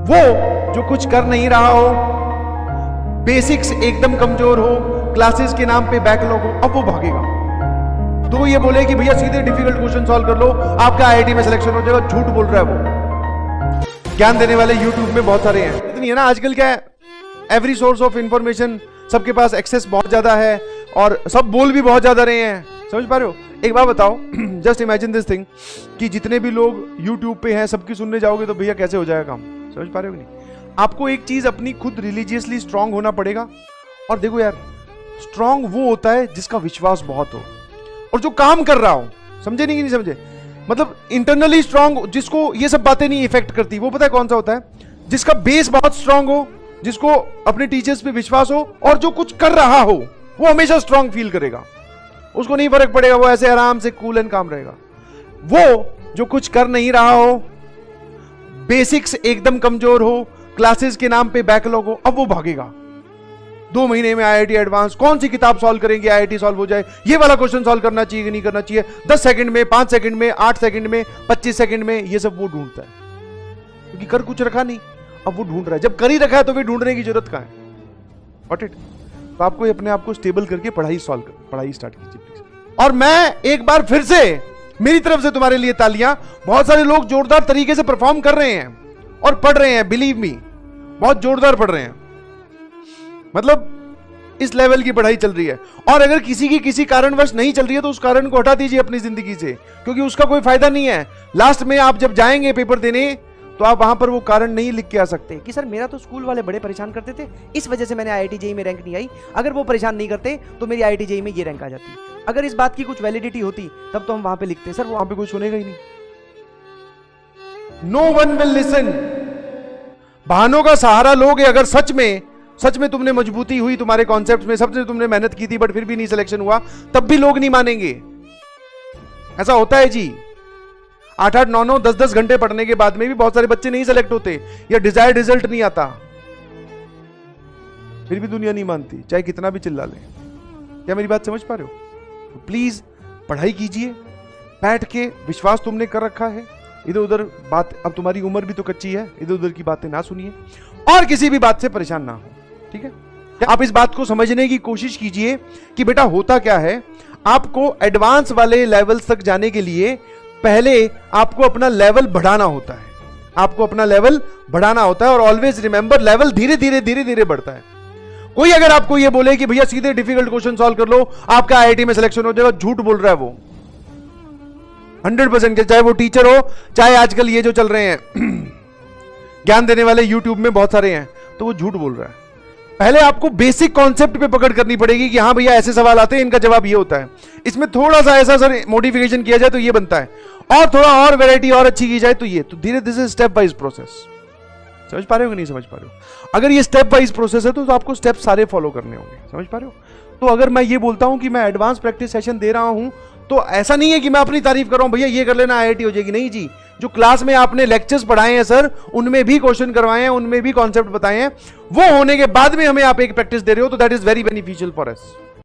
वो जो कुछ कर नहीं रहा हो, बेसिक्स एकदम कमजोर हो, क्लासेस के नाम पे बैकलॉग हो, अब वो भागेगा। तो ये बोले कि भैया सीधे डिफिकल्ट क्वेश्चन सॉल्व कर लो, आपका आईआईटी में सिलेक्शन हो जाएगा, झूठ बोल रहा है वो। ज्ञान देने वाले यूट्यूब में बहुत सारे हैं, इतनी है ना आजकल। क्या है, एवरी सोर्स ऑफ इंफॉर्मेशन, सबके पास एक्सेस बहुत ज्यादा है और सब बोल भी बहुत ज्यादा रहे हैं। समझ पा रहे हो? एक बात बताओ, जस्ट इमेजिन दिस थिंग कि जितने भी लोग यूट्यूब पे हैं सबकी सुनने जाओगे तो भैया कैसे हो जाएगा काम? समझ पा रहे हो कि नहीं? आपको एक चीज अपनी खुद रिलीजियसली स्ट्रांग होना पड़ेगा। और देखो यार, स्ट्रांग वो होता है जिसका विश्वास बहुत हो और जो काम कर रहा हो। समझे नहीं कि नहीं समझे? मतलब इंटरनली स्ट्रांग, जिसको ये सब बातें नहीं इफेक्ट करती, वो पता है कौन सा होता है? जिसका बेस बहुत स्ट्रांग हो, जिसको अपने टीचर्स पे विश्वास हो और जो कुछ कर रहा हो वो हमेशा स्ट्रांग फील करेगा। उसको नहीं फर्क पड़ेगा, वो ऐसे आराम से कूल एंड काम रहेगा। वो जो कुछ कर नहीं रहा हो, बेसिक्स एकदम कमजोर हो, क्लासेस के नाम पे बैकलॉग हो, अब वो भागेगा। 2 महीने में आईआईटी एडवांस, कौन सी किताब सॉल्व करेंगे आईआईटी सॉल्व हो जाए, ये वाला क्वेश्चन सॉल्व करना चाहिए कि नहीं करना चाहिए, 10 सेकंड में, 5 सेकंड में, 8 सेकंड में, 25 सेकंड में, ये सब वो ढूंढता है। क्योंकि कर कुछ रखा नहीं, अब वो ढूंढ रहा है। जब कर ही रखा है तो फिर ढूंढने की जरूरत कहां है? Got it? तो आपको अपने आप को स्टेबल करके पढ़ाई स्टार्ट कीजिए प्लीज। और मैं एक बार फिर से मेरी तरफ से तुम्हारे लिए तालियां। बहुत सारे लोग जोरदार तरीके से परफॉर्म कर रहे हैं और पढ़ रहे हैं, बिलीव मी, बहुत जोरदार पढ़ रहे हैं। मतलब इस लेवल की पढ़ाई चल रही है। और अगर किसी की किसी कारणवश नहीं चल रही है तो उस कारण को हटा दीजिए अपनी जिंदगी से, क्योंकि उसका कोई फायदा नहीं है। लास्ट में आप जब जाएंगे पेपर देने तो आप वहां पर वो कारण नहीं लिख के आ सकते कि सर मेरा तो स्कूल वाले बड़े परेशान करते थे, इस वजह से मैंने आईआईटी जेईई में रैंक नहीं आई। अगर वो परेशान नहीं करते तो मेरी आईआईटी जेईई में ये रैंक आ जाती। अगर इस बात की कुछ वैलिडिटी होती तब तो हम वहां पे लिखते। सर वहां पे कोई सुनेगा ही नहीं। No one will listen. बहानों का सहारा लोगे अगर सच में तुमने मजबूती हुई तुम्हारे कॉन्सेप्ट में, सबसे तुमने मेहनत की थी बट फिर भी नहीं सिलेक्शन हुआ, तब भी लोग नहीं मानेंगे। ऐसा होता है जी। 8-8, 9-9, 10-10 घंटे पढ़ने के बाद में भी बहुत सारे बच्चे नहीं सेलेक्ट होते या डिजायर्ड रिजल्ट नहीं आता, फिर भी दुनिया नहीं मानती, चाहे कितना भी चिल्ला ले। क्या मेरी बात समझ पा रहे हो? तो प्लीज पढ़ाई कीजिए बैठ के। विश्वास तुमने कर रखा है, इधर उधर बात, अब तुम्हारी उम्र भी तो कच्ची है, इधर उधर की बातें ना सुनिए और किसी भी बात से परेशान ना हो। ठीक है? आप इस बात को समझने की कोशिश कीजिए कि बेटा होता क्या है। आपको एडवांस वाले लेवल्स तक जाने के लिए पहले आपको अपना लेवल बढ़ाना होता है। आपको अपना लेवल बढ़ाना होता है और ऑलवेज रिमेंबर, लेवल धीरे धीरे बढ़ता है। कोई अगर आपको यह बोले कि भैया सीधे डिफिकल्ट क्वेश्चन सॉल्व कर लो, आपका आईआईटी में सिलेक्शन हो जाएगा, झूठ बोल रहा है वो 100%। चाहे वो टीचर हो, चाहे आजकल ये जो चल रहे हैं ज्ञान देने वाले यूट्यूब में बहुत सारे हैं, तो वो झूठ बोल रहा है। पहले आपको बेसिक कॉन्सेप्ट पे पकड़ करनी पड़ेगी कि हाँ भैया ऐसे सवाल आते हैं, इनका जवाब ये होता है, इसमें थोड़ा सा ऐसा सर मॉडिफिकेशन किया जाए तो ये बनता है, और थोड़ा और वैरायटी और अच्छी की जाए तो ये। तो धीरे धीरे स्टेप वाइज प्रोसेस। समझ पा रहे हो कि नहीं समझ पा रहे हो? अगर ये स्टेप वाइज प्रोसेस है तो आपको स्टेप सारे फॉलो करने होंगे। समझ पा रहे हो? तो अगर मैं ये बोलता हूं कि मैं एडवांस प्रैक्टिस सेशन दे रहा हूं तो ऐसा नहीं है कि मैं अपनी तारीफ कर रहा हूं, भैया ये कर लेना आईआईटी हो जाएगी। नहीं जी, जो क्लास में आपने लेक्चर्स पढ़ाए हैं सर, उनमें भी क्वेश्चन करवाए हैं, उनमें भी कॉन्सेप्ट बताए हैं, वो होने के बाद में हमें आप एक प्रैक्टिस दे रहे हो, तो that is very beneficial for us.